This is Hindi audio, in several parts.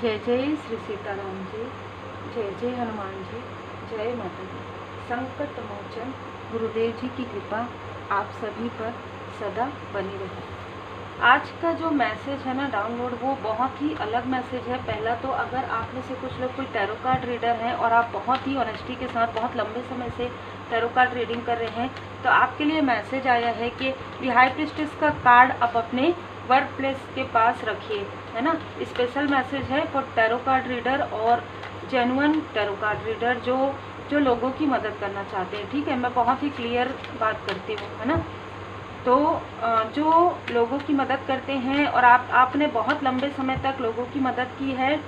जय जय श्री सीताराम जी, जय जय हनुमान जी, जय माता दी। संकट मोचन गुरुदेव जी की कृपा आप सभी पर सदा बनी रहे। आज का जो मैसेज है ना डाउनलोड, वो बहुत ही अलग मैसेज है। पहला तो अगर आप में से कुछ लोग कोई टैरो कार्ड रीडर हैं और आप बहुत ही ऑनेस्टी के साथ बहुत लंबे समय से टैरो कार्ड रीडिंग कर रहे हैं, तो आपके लिए मैसेज आया है कि दी हाई प्रीस्टेस का कार्ड आप अपने वर्क प्लेस के पास रखिए, है ना। स्पेशल मैसेज है फॉर टैरो कार्ड रीडर और जेन्युइन टैरो कार्ड रीडर जो लोगों की मदद करना चाहते हैं। ठीक है, मैं बहुत ही क्लियर बात करती हूँ, है ना। तो जो लोगों की मदद करते हैं और आपने बहुत लंबे समय तक लोगों की मदद की है,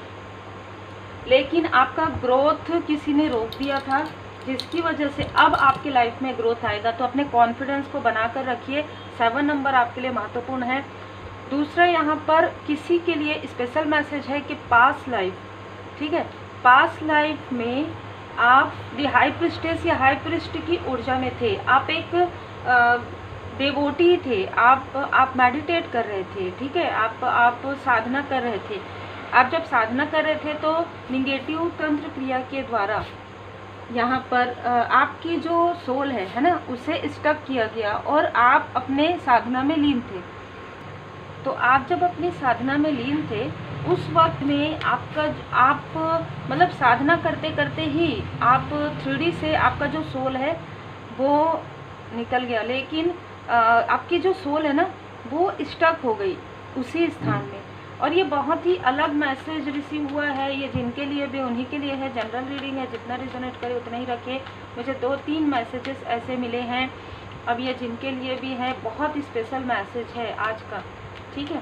लेकिन आपका ग्रोथ किसी ने रोक दिया था, जिसकी वजह से अब आपके लाइफ में ग्रोथ आएगा। तो अपने कॉन्फिडेंस को बनाकर रखिए। 7 नंबर आपके लिए महत्वपूर्ण है। दूसरा, यहाँ पर किसी के लिए स्पेशल मैसेज है कि पास्ट लाइफ, ठीक है, पास्ट लाइफ में आप दी हाई प्रीस्टेस या हाई प्रीस्ट की ऊर्जा में थे। आप एक देवोटी थे, आप मेडिटेट कर रहे थे, ठीक है, आप साधना कर रहे थे। आप जब साधना कर रहे थे तो निगेटिव तंत्र क्रिया के द्वारा यहाँ पर आपकी जो सोल है ना, उसे स्टक किया गया और आप अपने साधना में लीन थे। तो आप जब अपनी साधना में लीन थे, उस वक्त में आप मतलब साधना करते करते ही आप 3D से आपका जो सोल है वो निकल गया, लेकिन आपकी जो सोल है ना वो स्टक हो गई उसी स्थान में। और ये बहुत ही अलग मैसेज रिसीव हुआ है। ये जिनके लिए भी उन्हीं के लिए है। जनरल रीडिंग है, जितना रिजोनेट करे उतना ही रखे। मुझे 2-3 मैसेजेस ऐसे मिले हैं। अब ये जिनके लिए भी है, बहुत स्पेशल मैसेज है आज का, ठीक है।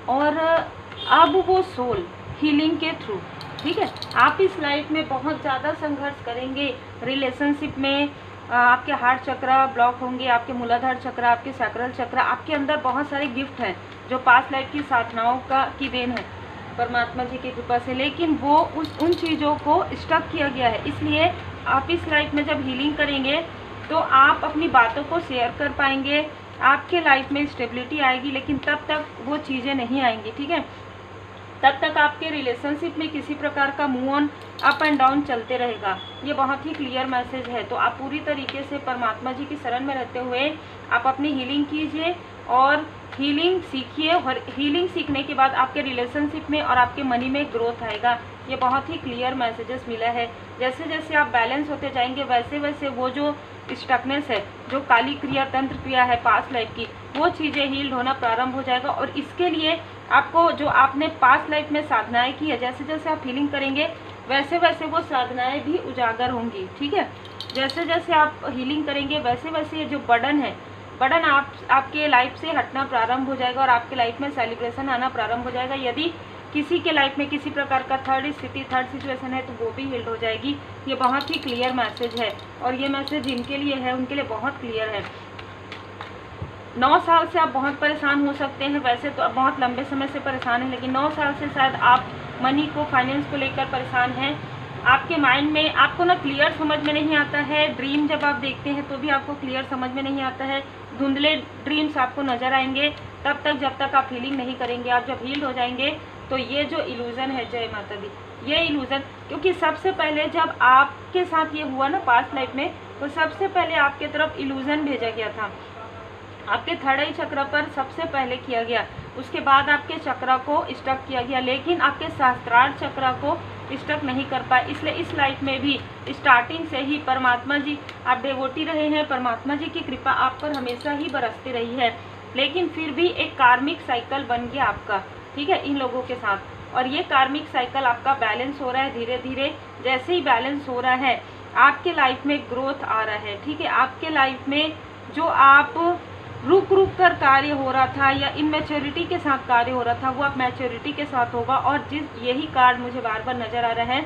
और अब वो सोल हीलिंग के थ्रू, ठीक है, आप इस लाइफ में बहुत ज़्यादा संघर्ष करेंगे। रिलेशनशिप में आपके हार्ट चक्रा ब्लॉक होंगे, आपके मूलाधार चक्रा, आपके सैक्रल चक्रा, आपके अंदर बहुत सारे गिफ्ट हैं जो पास्ट लाइफ की साधनाओं की देन है परमात्मा जी की कृपा से, लेकिन वो उन चीज़ों को स्टक किया गया है। इसलिए आप इस लाइफ में जब हीलिंग करेंगे तो आप अपनी बातों को शेयर कर पाएंगे, आपके लाइफ में स्टेबिलिटी आएगी। लेकिन तब तक वो चीज़ें नहीं आएंगी, ठीक है। तब तक आपके रिलेशनशिप में किसी प्रकार का move on up and down चलते रहेगा। ये बहुत ही क्लियर मैसेज है। तो आप पूरी तरीके से परमात्मा जी की शरण में रहते हुए आप अपनी हीलिंग कीजिए और हीलिंग सीखिए। और हीलिंग सीखने के बाद आपके रिलेशनशिप में और आपके मनी में ग्रोथ आएगा। ये बहुत ही क्लियर मैसेजेस मिला है। जैसे जैसे आप बैलेंस होते जाएंगे, वैसे वैसे वो जो स्टकनेस है, जो काली क्रिया तंत्र क्रिया है पास्ट लाइफ की, वो चीज़ें हील्ड होना प्रारंभ हो जाएगा। और इसके लिए आपको जो आपने पास्ट लाइफ में साधनाएं की है, जैसे जैसे आप हीलिंग करेंगे वैसे वैसे वो साधनाएं भी उजागर होंगी, ठीक है। जैसे जैसे आप हीलिंग करेंगे वैसे वैसे ये जो बर्डन है, बर्डन आपके लाइफ से हटना प्रारंभ हो जाएगा और आपके लाइफ में सेलिब्रेशन आना प्रारंभ हो जाएगा। यदि किसी के लाइफ में किसी प्रकार का थर्ड सिचुएशन है तो वो भी हील्ड हो जाएगी। ये बहुत ही क्लियर मैसेज है और ये मैसेज जिनके लिए है उनके लिए बहुत क्लियर है। 9 साल से आप बहुत परेशान हो सकते हैं। वैसे तो आप बहुत लंबे समय से परेशान हैं, लेकिन 9 साल से शायद आप मनी को, फाइनेंस को लेकर परेशान हैं। आपके माइंड में आपको ना क्लियर समझ में नहीं आता है। ड्रीम जब आप देखते हैं तो भी आपको क्लियर समझ में नहीं आता है। धुंधले ड्रीम्स आपको नज़र आएंगे तब तक जब तक आप हीलिंग नहीं करेंगे। आप जब हील्ड हो जाएंगे तो ये जो इल्यूज़न है, जय माता दी, ये इल्यूज़न, क्योंकि सबसे पहले जब आपके साथ ये हुआ ना पास्ट लाइफ में, तो सबसे पहले आपके तरफ इल्यूज़न भेजा गया था। आपके थर्ड आई चक्र पर सबसे पहले किया गया, उसके बाद आपके चक्र को स्टक किया गया, लेकिन आपके सहस्त्रार्थ चक्र को स्टक नहीं कर पाए। इसलिए इस लाइफ में भी स्टार्टिंग से ही परमात्मा जी, आप डेवोटी रहे हैं, परमात्मा जी की कृपा आप पर हमेशा ही बरसती रही है, लेकिन फिर भी एक कार्मिक साइकिल बन गया आपका, ठीक है, इन लोगों के साथ। और ये कार्मिक साइकिल आपका बैलेंस हो रहा है धीरे धीरे। जैसे ही बैलेंस हो रहा है आपके लाइफ में ग्रोथ आ रहा है, ठीक है। आपके लाइफ में जो आप रुक कर कार्य हो रहा था या इनमेच्योरिटी के साथ कार्य हो रहा था, वो अब मैच्योरिटी के साथ होगा। और यही कार्ड मुझे बार बार नज़र आ रहा है।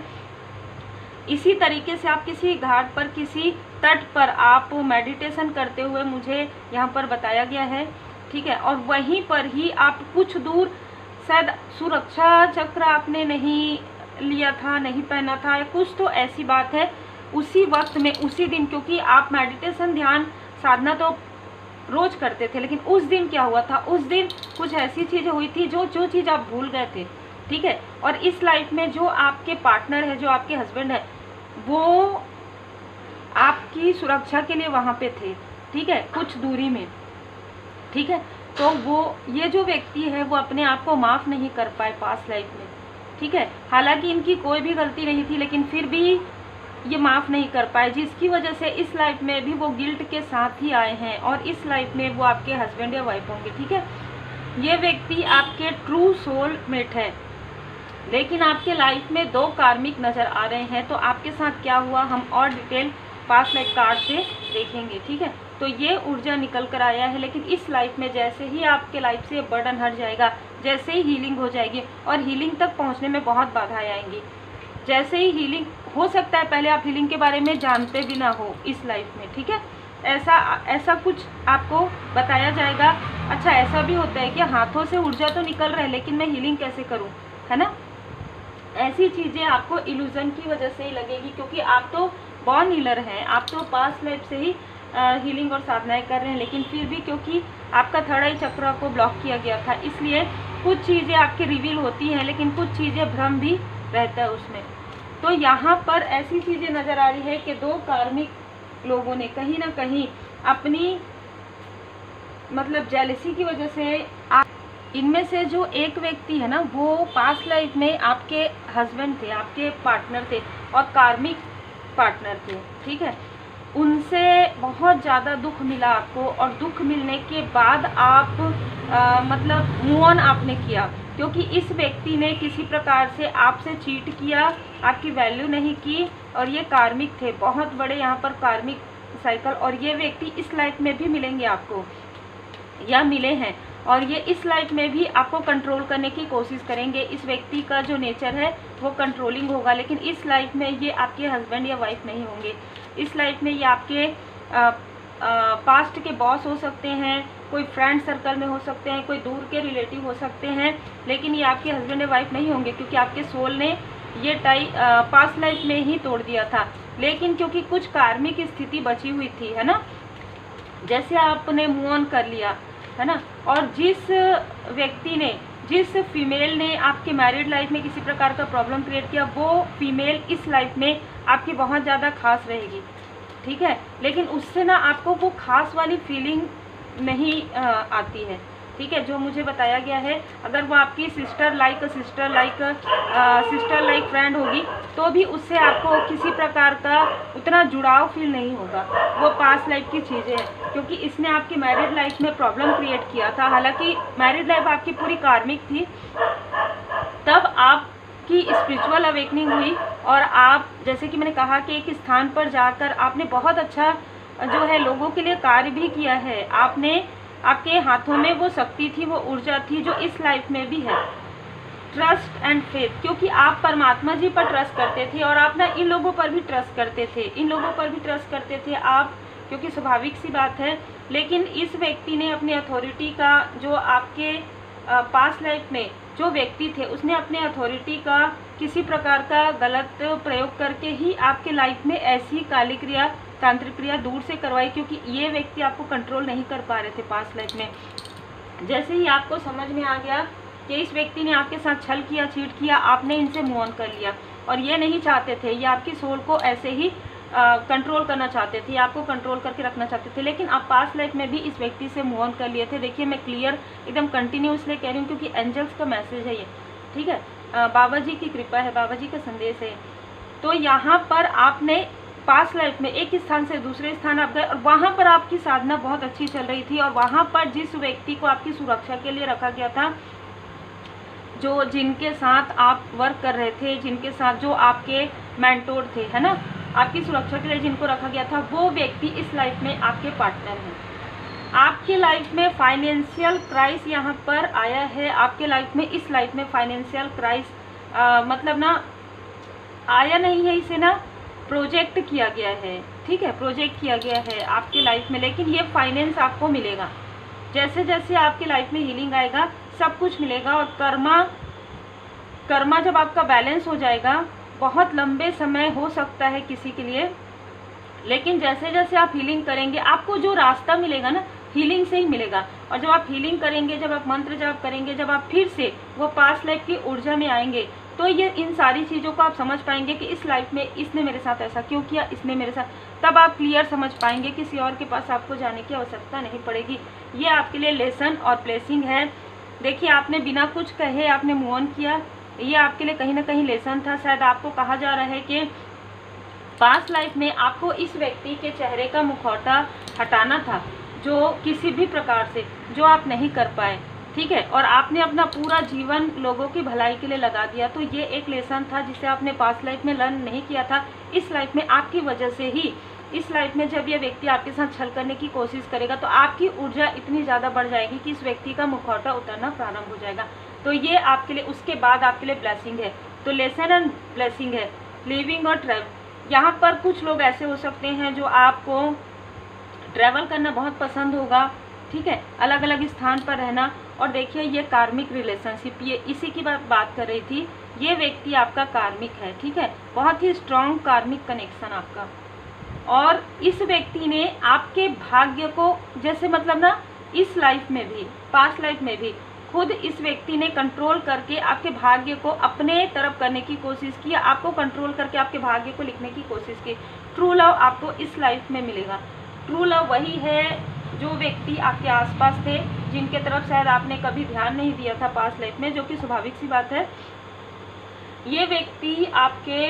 इसी तरीके से आप किसी घाट पर, किसी तट पर आप मेडिटेशन करते हुए मुझे यहाँ पर बताया गया है, ठीक है। और वहीं पर ही आप कुछ दूर, शायद सुरक्षा चक्र आपने नहीं लिया था, नहीं पहना था, या कुछ तो ऐसी बात है। उसी वक्त में, उसी दिन, क्योंकि आप मेडिटेशन, ध्यान, साधना तो रोज करते थे, लेकिन उस दिन क्या हुआ था, उस दिन कुछ ऐसी चीज़ें हुई थी जो चीज़ आप भूल गए थे, ठीक है। और इस लाइफ में जो आपके पार्टनर है, जो आपके हस्बैंड है, वो आपकी सुरक्षा के लिए वहाँ पे थे, ठीक है, कुछ दूरी में, ठीक है। तो वो ये जो व्यक्ति है वो अपने आप को माफ़ नहीं कर पाए पास्ट लाइफ में, ठीक है। हालांकि इनकी कोई भी गलती नहीं थी, लेकिन फिर भी ये माफ़ नहीं कर पाए, जिसकी वजह से इस लाइफ में भी वो गिल्ट के साथ ही आए हैं, और इस लाइफ में वो आपके हस्बैंड या वाइफ होंगे, ठीक है। ये व्यक्ति आपके ट्रू सोल मेट है, लेकिन आपके लाइफ में 2 कार्मिक नज़र आ रहे हैं। तो आपके साथ क्या हुआ हम और डिटेल पास्ट लाइफ कार्ड से देखेंगे, ठीक है। तो ये ऊर्जा निकल कर आया है, लेकिन इस लाइफ में जैसे ही आपके लाइफ से बर्डन हट जाएगा, जैसे ही हीलिंग हो जाएगी, और हीलिंग तक पहुंचने में बहुत बाधाएं आएंगी, जैसे ही हीलिंग हो सकता है पहले आप हीलिंग के बारे में जानते भी ना हो इस लाइफ में, ठीक है। ऐसा कुछ आपको बताया जाएगा। अच्छा, ऐसा भी होता है कि हाथों से ऊर्जा तो निकल रहा है, लेकिन मैं हीलिंग कैसे करूँ, है ना। ऐसी चीज़ें आपको इल्यूजन की वजह से ही लगेगी, क्योंकि आप तो बॉर्न हीलर हैं, आप तो पास्ट लाइफ से ही हीलिंग और साधनाएं कर रहे हैं, लेकिन फिर भी क्योंकि आपका थर्ड आई चक्र को ब्लॉक किया गया था, इसलिए कुछ चीज़ें आपकी रिवील होती हैं, लेकिन कुछ चीज़ें भ्रम भी रहता है उसमें। तो यहाँ पर ऐसी चीज़ें नज़र आ रही है कि 2 कार्मिक लोगों ने कहीं ना कहीं अपनी मतलब जेलसी की वजह से इनमें से जो एक व्यक्ति है ना, वो पास्ट लाइफ में आपके हस्बैंड थे, आपके पार्टनर थे, और कार्मिक पार्टनर थे, ठीक है। उनसे बहुत ज़्यादा दुख मिला आपको, और दुख मिलने के बाद आप मतलब मूव ऑन आपने किया, क्योंकि इस व्यक्ति ने किसी प्रकार से आपसे चीट किया, आपकी वैल्यू नहीं की, और ये कार्मिक थे, बहुत बड़े यहाँ पर कार्मिक साइकिल। और ये व्यक्ति इस लाइफ में भी मिलेंगे आपको, या मिले हैं, और ये इस लाइफ में भी आपको कंट्रोल करने की कोशिश करेंगे। इस व्यक्ति का जो नेचर है वो कंट्रोलिंग होगा, लेकिन इस लाइफ में ये आपके हस्बैंड या वाइफ नहीं होंगे। इस लाइफ में ये आपके पास्ट के बॉस हो सकते हैं, कोई फ्रेंड सर्कल में हो सकते हैं, कोई दूर के रिलेटिव हो सकते हैं, लेकिन ये आपके हस्बैंड या वाइफ नहीं होंगे, क्योंकि आपके सोल ने ये टाई पास्ट लाइफ में ही तोड़ दिया था। लेकिन क्योंकि कुछ कार्मिक स्थिति बची हुई थी, है ना, जैसे आपने मूव ऑन कर लिया, है ना, और जिस व्यक्ति ने, जिस फीमेल ने आपके मैरिड लाइफ में किसी प्रकार का प्रॉब्लम क्रिएट किया, वो फीमेल इस लाइफ में आपकी बहुत ज़्यादा खास रहेगी, ठीक है। लेकिन उससे ना आपको वो खास वाली फीलिंग नहीं आती है, ठीक है, जो मुझे बताया गया है। अगर वो आपकी सिस्टर लाइक फ्रेंड होगी, तो भी उससे आपको किसी प्रकार का उतना जुड़ाव फील नहीं होगा, वो पास्ट लाइफ की चीज़ें हैं, क्योंकि इसने आपकी मैरिड लाइफ में प्रॉब्लम क्रिएट किया था। हालांकि मैरिड लाइफ आपकी पूरी कार्मिक थी, तब आपकी स्पिरिचुअल अवेकनिंग हुई, और आप, जैसे कि मैंने कहा कि एक स्थान पर जाकर आपने बहुत अच्छा जो है लोगों के लिए कार्य भी किया है। आपके हाथों में वो शक्ति थी, वो ऊर्जा थी, जो इस लाइफ में भी है। ट्रस्ट एंड फेथ, क्योंकि आप परमात्मा जी पर ट्रस्ट करते थे, और आप ना इन लोगों पर भी ट्रस्ट करते थे, आप, क्योंकि स्वाभाविक सी बात है। लेकिन इस व्यक्ति ने अपनी अथॉरिटी का, जो आपके पास्ट लाइफ में जो व्यक्ति थे, उसने अपने अथॉरिटी का किसी प्रकार का गलत प्रयोग करके ही आपके लाइफ में ऐसी काली क्रिया, तांत्रिक क्रिया दूर से करवाई, क्योंकि ये व्यक्ति आपको कंट्रोल नहीं कर पा रहे थे पास्ट लाइफ में। जैसे ही आपको समझ में आ गया कि इस व्यक्ति ने आपके साथ छल किया, चीट किया, आपने इनसे मूव ऑन कर लिया, और ये नहीं चाहते थे, ये आपकी सोल को ऐसे ही कंट्रोल करना चाहते थे, आपको कंट्रोल करके रखना चाहते थे, लेकिन आप पास्ट लाइफ में भी इस व्यक्ति से मूव ऑन कर लिए थे। देखिए, मैं क्लियर एकदम कंटिन्यूसली कह रही हूँ, क्योंकि एंजल्स का मैसेज है ये, ठीक है, बाबा जी की कृपा है, बाबा जी का संदेश है। तो यहाँ पर आपने पास्ट लाइफ में एक स्थान से दूसरे स्थान आप गए, और वहाँ पर आपकी साधना बहुत अच्छी चल रही थी, और वहाँ पर जिस व्यक्ति को आपकी सुरक्षा के लिए रखा गया था, जिनके साथ आप वर्क कर रहे थे, जिनके साथ जो आपके मेंटोर थे, है ना, आपकी सुरक्षा के लिए जिनको रखा गया था, वो व्यक्ति इस लाइफ में आपके पार्टनर हैं। आपके लाइफ में फाइनेंशियल क्राइस यहाँ पर आया है, आपके लाइफ में, इस लाइफ में फाइनेंशियल क्राइस मतलब ना आया नहीं है, इसे ना प्रोजेक्ट किया गया है, ठीक है, प्रोजेक्ट किया गया है आपके लाइफ में। लेकिन ये फाइनेंस आपको मिलेगा, जैसे जैसे आपकी लाइफ में हीलिंग आएगा सब कुछ मिलेगा। और कर्मा जब आपका बैलेंस हो जाएगा, बहुत लंबे समय हो सकता है किसी के लिए, लेकिन जैसे जैसे आप हीलिंग करेंगे, आपको जो रास्ता मिलेगा ना, हीलिंग से ही मिलेगा। और जब आप हीलिंग करेंगे, जब आप मंत्र जाप करेंगे, जब आप फिर से वो पास्ट लाइफ की ऊर्जा में आएंगे, तो ये इन सारी चीज़ों को आप समझ पाएंगे कि इस लाइफ में इसने मेरे साथ ऐसा क्यों किया, इसने मेरे साथ, तब आप क्लियर समझ पाएंगे, किसी और के पास आपको जाने की आवश्यकता नहीं पड़ेगी। ये आपके लिए लेसन और ब्लेसिंग है। देखिए, आपने बिना कुछ कहे आपने मूव ऑन किया, ये आपके लिए कहीं ना कहीं लेसन था। शायद आपको कहा जा रहा है कि पास्ट लाइफ में आपको इस व्यक्ति के चेहरे का मुखौटा हटाना था, जो किसी भी प्रकार से जो आप नहीं कर पाए, ठीक है, और आपने अपना पूरा जीवन लोगों की भलाई के लिए लगा दिया। तो ये एक लेसन था जिसे आपने पास्ट लाइफ में लर्न नहीं किया था। इस लाइफ में आपकी वजह से ही, इस लाइफ में जब ये व्यक्ति आपके साथ छल करने की कोशिश करेगा तो आपकी ऊर्जा इतनी ज़्यादा बढ़ जाएगी कि इस व्यक्ति का मुखौटा उतरना प्रारंभ हो जाएगा। तो ये आपके लिए, उसके बाद आपके लिए ब्लेसिंग है। तो लेसन एंड ब्लेसिंग है, लिविंग और ट्रैवल। यहाँ पर कुछ लोग ऐसे हो सकते हैं जो आपको ट्रैवल करना बहुत पसंद होगा, ठीक है, अलग अलग स्थान पर रहना। और देखिए, ये कार्मिक रिलेशनशिप, ये इसी की बात कर रही थी। ये व्यक्ति आपका कार्मिक है, ठीक है, बहुत ही स्ट्रॉन्ग कार्मिक कनेक्शन आपका। और इस व्यक्ति ने आपके भाग्य को, जैसे मतलब ना, इस लाइफ में भी, पास्ट लाइफ में भी खुद इस व्यक्ति ने कंट्रोल करके आपके भाग्य को अपने तरफ करने की कोशिश की, आपको कंट्रोल करके आपके भाग्य को लिखने की कोशिश की। ट्रू लव आपको इस लाइफ में मिलेगा। ट्रू लव वही है जो व्यक्ति आपके आसपास थे, जिनके तरफ शायद आपने कभी ध्यान नहीं दिया था पास्ट लाइफ में, जो कि स्वाभाविक सी बात है। ये व्यक्ति आपके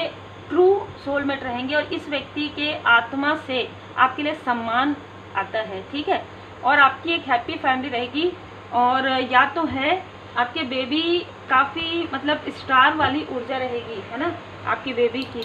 ट्रू सोलमेट रहेंगे और इस व्यक्ति के आत्मा से आपके लिए सम्मान आता है, ठीक है, और आपकी एक हैप्पी फैमिली रहेगी। और या तो है आपके बेबी काफ़ी मतलब स्टार वाली ऊर्जा रहेगी, है ना, आपकी बेबी की।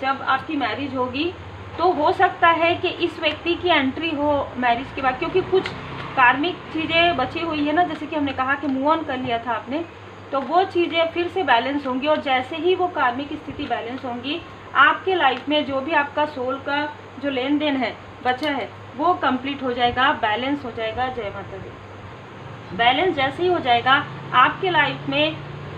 जब आपकी मैरिज होगी तो हो सकता है कि इस व्यक्ति की एंट्री हो मैरिज के बाद, क्योंकि कुछ कार्मिक चीज़ें बची हुई है ना, जैसे कि हमने कहा कि मूव ऑन कर लिया था आपने, तो वो चीज़ें फिर से बैलेंस होंगी। और जैसे ही वो कार्मिक स्थिति बैलेंस होंगी, आपके लाइफ में जो भी आपका सोल का जो लेन देन है बचा है वो कंप्लीट हो जाएगा, बैलेंस हो जाएगा। जय माता दी। बैलेंस जैसे ही हो जाएगा, आपके लाइफ में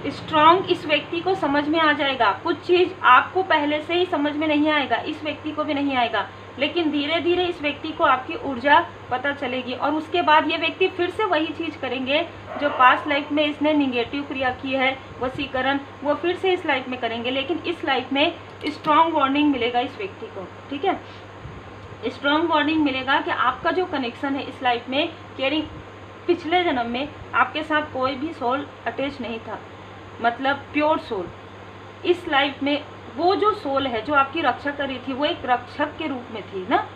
स्ट्रॉन्ग इस व्यक्ति को समझ में आ जाएगा। कुछ चीज़ आपको पहले से ही समझ में नहीं आएगा, इस व्यक्ति को भी नहीं आएगा, लेकिन धीरे धीरे इस व्यक्ति को आपकी ऊर्जा पता चलेगी। और उसके बाद ये व्यक्ति फिर से वही चीज़ करेंगे जो पास्ट लाइफ में इसने निगेटिव क्रिया की है, वशीकरण, वो फिर से इस लाइफ में करेंगे। लेकिन इस लाइफ में स्ट्रॉन्ग वार्निंग मिलेगा इस व्यक्ति को, ठीक है, स्ट्रॉन्ग वार्निंग मिलेगा कि आपका जो कनेक्शन है इस लाइफ में केयरिंग, पिछले जन्म में आपके साथ कोई भी सोल अटैच नहीं था, मतलब प्योर सोल। इस लाइफ में वो जो सोल है जो आपकी रक्षा कर रही थी, वो एक रक्षक के रूप में थी ना।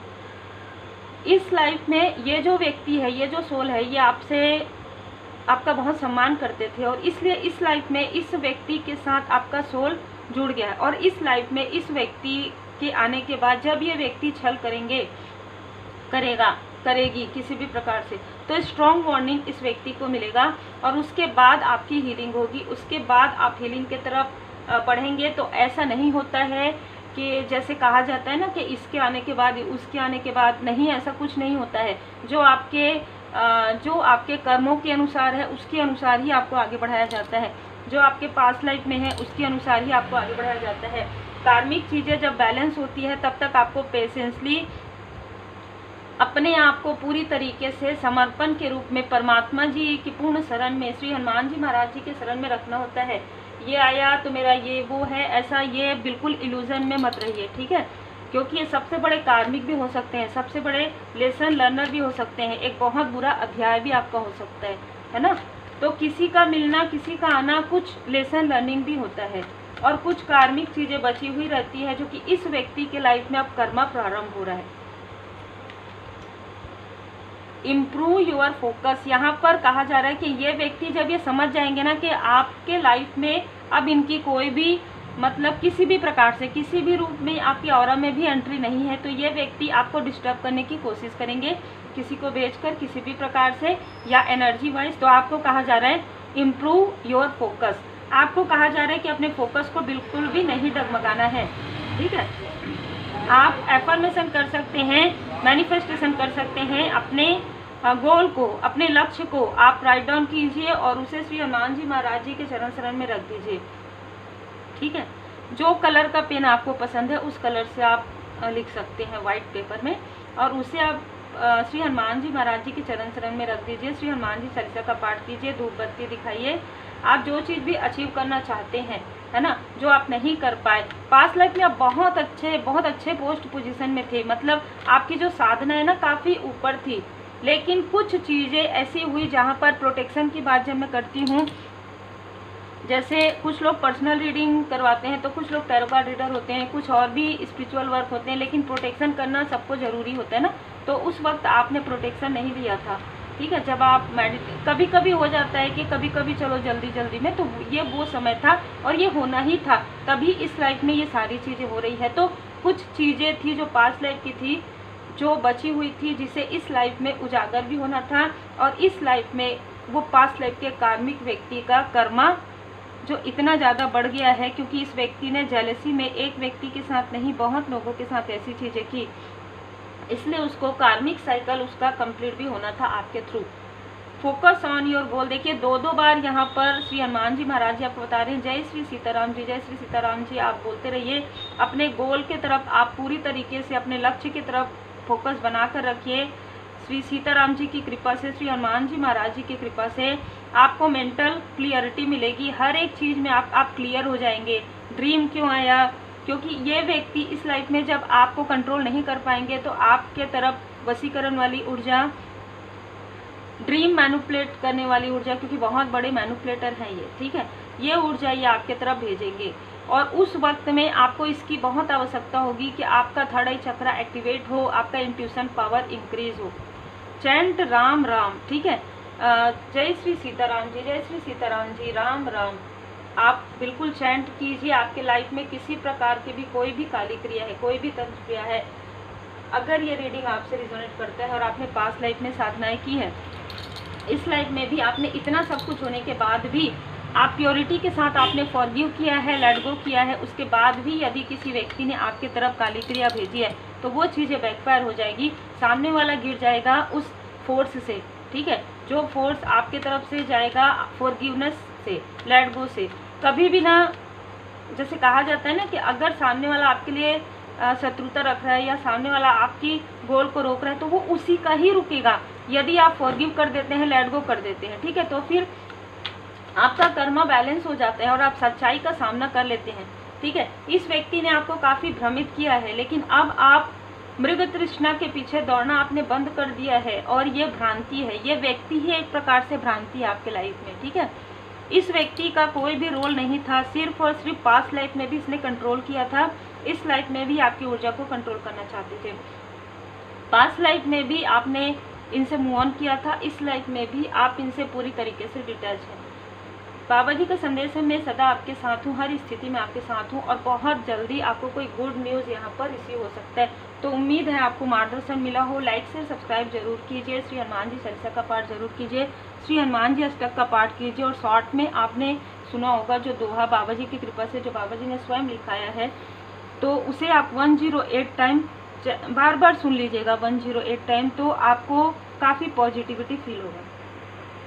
इस लाइफ में ये जो व्यक्ति है, ये जो सोल है, ये आपसे, आपका बहुत सम्मान करते थे, और इसलिए इस लाइफ में इस व्यक्ति के साथ आपका सोल जुड़ गया है। और इस लाइफ में इस व्यक्ति के आने के बाद जब ये व्यक्ति छल करेगी किसी भी प्रकार से, तो स्ट्रॉन्ग वार्निंग इस व्यक्ति को मिलेगा। और उसके बाद आपकी हीलिंग होगी, उसके बाद आप हीलिंग की तरफ पढ़ेंगे। तो ऐसा नहीं होता है कि जैसे कहा जाता है ना कि इसके आने के बाद, उसके आने के बाद, नहीं, ऐसा कुछ नहीं होता है। जो आपके कर्मों के अनुसार है उसके अनुसार ही आपको आगे बढ़ाया जाता है, जो आपके पास्ट लाइफ में है उसके अनुसार ही आपको आगे बढ़ाया जाता है। कार्मिक चीज़ें जब बैलेंस होती है तब तक आपको पेशेंसली अपने आप को पूरी तरीके से समर्पण के रूप में परमात्मा जी की पूर्ण शरण में, श्री हनुमान जी महाराज जी के शरण में रखना होता है। ये आया तो मेरा ये वो है, ऐसा ये बिल्कुल इल्यूजन में मत रहिए, ठीक है, क्योंकि ये सबसे बड़े कार्मिक भी हो सकते हैं, सबसे बड़े लेसन लर्नर भी हो सकते हैं, एक बहुत बुरा अध्याय भी आपका हो सकता है ना। तो किसी का मिलना, किसी का आना कुछ लेसन लर्निंग भी होता है, और कुछ कार्मिक चीज़ें बची हुई रहती है जो कि इस व्यक्ति के लाइफ में अब कर्मा प्रारंभ हो रहा है। इम्प्रूव योर फोकस, यहाँ पर कहा जा रहा है कि ये व्यक्ति जब ये समझ जाएंगे ना कि आपके लाइफ में अब इनकी कोई भी, मतलब किसी भी प्रकार से, किसी भी रूप में आपकी ऑरा में भी एंट्री नहीं है, तो ये व्यक्ति आपको डिस्टर्ब करने की कोशिश करेंगे, किसी को भेजकर, किसी भी प्रकार से, या एनर्जी वाइज। तो आपको कहा जा रहा है इम्प्रूव योर फोकस, आपको कहा जा रहा है कि अपने फोकस को बिल्कुल भी नहीं डगमगाना है, ठीक है। आप एफर्मेशन कर सकते हैं, मैनिफेस्टेशन कर सकते हैं, अपने गोल को, अपने लक्ष्य को आप राइट डाउन कीजिए और उसे श्री हनुमान जी महाराज जी के शरण में रख दीजिए, ठीक है। जो कलर का पेन आपको पसंद है उस कलर से आप लिख सकते हैं वाइट पेपर में, और उसे आप श्री हनुमान जी महाराज जी के चरण शरण में रख दीजिए। श्री हनुमान जी चालीसा का पाठ कीजिए, धूप बत्ती दिखाइए। आप जो चीज़ भी अचीव करना चाहते हैं, है ना, जो आप नहीं कर पाए, पास्ट लाइफ में आप बहुत अच्छे पोस्ट पोजीशन में थे, मतलब आपकी जो साधना है ना काफ़ी ऊपर थी, लेकिन कुछ चीज़ें ऐसी हुई जहाँ पर प्रोटेक्शन की बात जब मैं करती हूँ, जैसे कुछ लोग पर्सनल रीडिंग करवाते हैं, तो कुछ लोग टैरो कार्ड रीडर होते हैं, कुछ और भी स्पिरिचुअल वर्क होते हैं, लेकिन प्रोटेक्शन करना सबको ज़रूरी होता है ना, तो उस वक्त आपने प्रोटेक्शन नहीं दिया था। ठीक है, जब आप कभी कभी हो जाता है कि कभी कभी चलो जल्दी में, तो ये वो समय था और ये होना ही था, तभी इस लाइफ में ये सारी चीज़ें हो रही है। तो कुछ चीज़ें थी जो पास्ट लाइफ की थी, जो बची हुई थी, जिसे इस लाइफ में उजागर भी होना था, और इस लाइफ में वो पास्ट लाइफ के कार्मिक व्यक्ति का कर्मा जो इतना ज़्यादा बढ़ गया है, क्योंकि इस व्यक्ति ने जेलसी में एक व्यक्ति के साथ नहीं, बहुत लोगों के साथ ऐसी चीज़ें की, इसलिए उसको कार्मिक साइकिल उसका कंप्लीट भी होना था आपके through. Focus on your goal. देखिए 2 बार यहाँ पर श्री हनुमान जी महाराज जी आपको बता रहे हैं, जय श्री सीताराम जी, जय श्री सीताराम जी। आप बोलते रहिए, अपने गोल के तरफ आप पूरी तरीके से अपने लक्ष्य की तरफ फोकस बना कर रखिए। श्री सीताराम जी की कृपा से, श्री हनुमान जी महाराज जी की कृपा से आपको मेंटल क्लियरिटी मिलेगी, हर एक चीज़ में आप क्लियर हो जाएंगे। ड्रीम क्यों आया, क्योंकि ये व्यक्ति इस लाइफ में जब आपको कंट्रोल नहीं कर पाएंगे, तो आपके तरफ वशीकरण वाली ऊर्जा, ड्रीम मैनिपुलेट करने वाली ऊर्जा, क्योंकि बहुत बड़े मैनिपुलेटर हैं ये, ठीक है, ये ऊर्जा ये आपके तरफ भेजेंगे, और उस वक्त में आपको इसकी बहुत आवश्यकता होगी कि आपका थर्ड आई चक्रा एक्टिवेट हो, आपका इंट्यूशन पावर इंक्रीज हो। चैंट राम राम, ठीक है, जय श्री सीताराम जी, जय श्री सीताराम जी, राम राम। आप बिल्कुल चैंट कीजिए। आपके लाइफ में किसी प्रकार की भी कोई भी काली क्रिया है, कोई भी तंत्र क्रिया है, अगर ये रीडिंग आपसे रिजोनेट करता है और आपने पास्ट लाइफ में साधनाएं की है, इस लाइफ में भी आपने इतना सब कुछ होने के बाद भी आप प्योरिटी के साथ आपने फॉरगिव किया है, लेट गो किया है, उसके बाद भी यदि किसी व्यक्ति ने आपकी तरफ काली क्रिया भेजी है, तो वो चीज़ें बैकफायर हो जाएगी, सामने वाला गिर जाएगा उस फोर्स से, ठीक है, जो फोर्स आपके तरफ से जाएगा फॉरगिवनेस से, लेट गो से। कभी भी ना, जैसे कहा जाता है ना कि अगर सामने वाला आपके लिए शत्रुता रख रहा है या सामने वाला आपकी गोल को रोक रहा है, तो वो उसी का ही रुकेगा यदि आप फॉरगिव कर देते हैं, लेट गो कर देते हैं, ठीक है, तो फिर आपका कर्मा बैलेंस हो जाता है और आप सच्चाई का सामना कर लेते हैं, ठीक है। इस व्यक्ति ने आपको काफ़ी भ्रमित किया है, लेकिन अब आप मृग तृष्णा के पीछे दौड़ना आपने बंद कर दिया है, और ये भ्रांति है, ये व्यक्ति ही एक प्रकार से भ्रांति है आपके लाइफ में, ठीक है। इस व्यक्ति का कोई भी रोल नहीं था, सिर्फ और सिर्फ पास्ट लाइफ में भी इसने कंट्रोल किया था, इस लाइफ में भी आपकी ऊर्जा को कंट्रोल करना चाहते थे। पास्ट लाइफ में भी आपने इनसे मूव ऑन किया था, इस लाइफ में भी आप इनसे पूरी तरीके से डिटैच हैं। बाबा जी का संदेश है, मैं सदा आपके साथ हूँ, हर स्थिति में आपके साथ हूँ, और बहुत जल्दी आपको कोई गुड न्यूज़ यहाँ पर रिसीव हो सकता है। तो उम्मीद है आपको मार्गदर्शन मिला हो। लाइक से सब्सक्राइब जरूर कीजिए, श्री हनुमान जी चालीसा का पाठ जरूर कीजिए, श्री हनुमान जी अष्टक का पाठ कीजिए, और शॉर्ट में आपने सुना होगा जो दोहा बाबा जी की कृपा से जो बाबा जी ने स्वयं लिखाया है, तो उसे आप 108 टाइम बार बार सुन लीजिएगा, 108 टाइम, तो आपको काफ़ी पॉजिटिविटी फील होगा।